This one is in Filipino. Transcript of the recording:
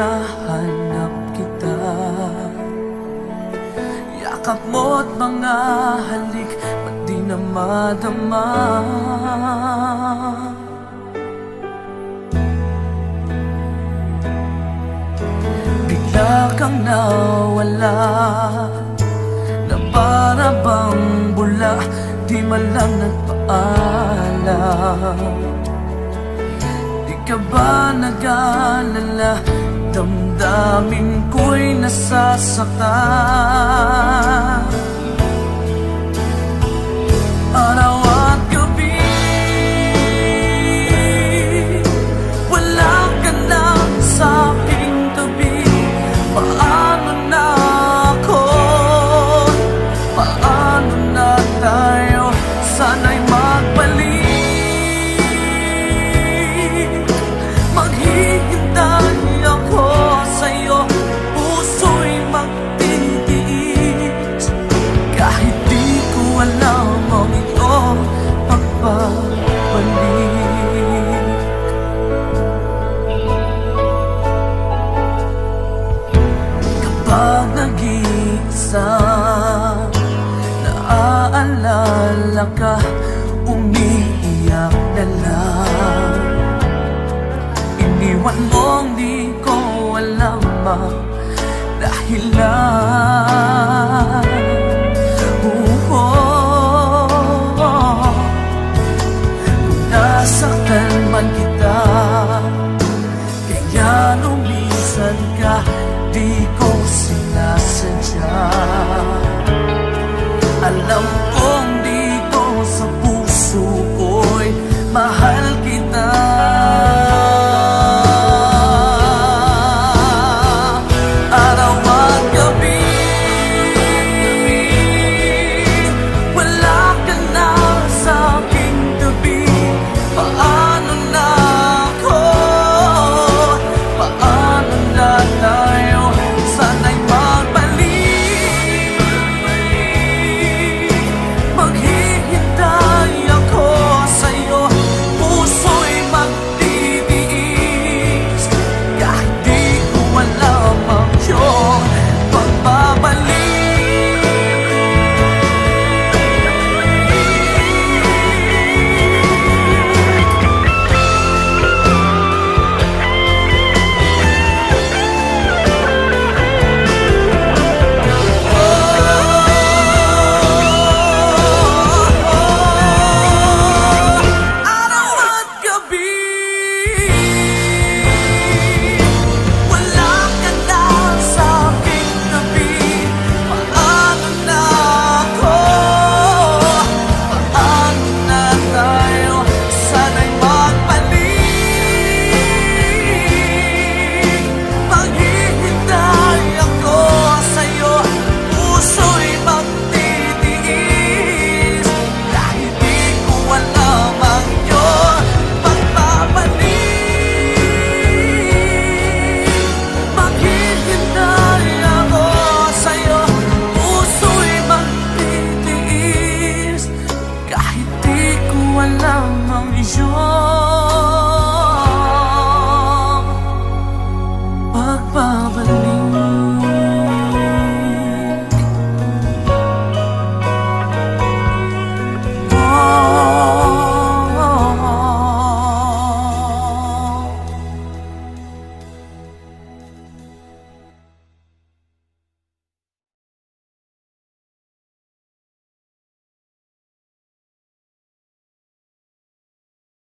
hinahanap kita. Yakap mo't mga halik, ba't di na madama? Bigla kang nawala, na para bang bula, di man lang nagpaalam. Di ka ba nag-alala, damdamin ko'y nasasaktan. Araw at gabi, wala ka na sa aking tabi. Paano na ako? Paano na tayo? Sana'y magbalik. Maghihintay ako sa'yo, puso'y magtitiis. Kahit di ko alam ang iyong pagbabalik. Kapag nag-iisa, naaalala ka, umiiyak na lang. Iniwan mong di ko alam ang dahilan. Kung nasaktan man kita, kaya lumisan ka, di ko sinasadya. Alam kong dito sa puso ko'y mahal kita. Araw at gabi, wala ka na sa aking tabi. Paano na ako? Paano na tayo? Sana'y magbalik. Maghihintay ako sa'yo, puso'y magtitiis. Kahit di ko alam ang iyong pagbabalik. Araw at gabi, wala ka na sa aking tabi. Paano na ako? Paano na tayo? Sana'y magbalik. Maghihintay ako sa'yo, puso'y magtitiis. Kahit di ko alam ang iyong pagbabalik. Maghihintay ako sa'yo, puso'y magtitiis. Kahit di ko alam ang iyong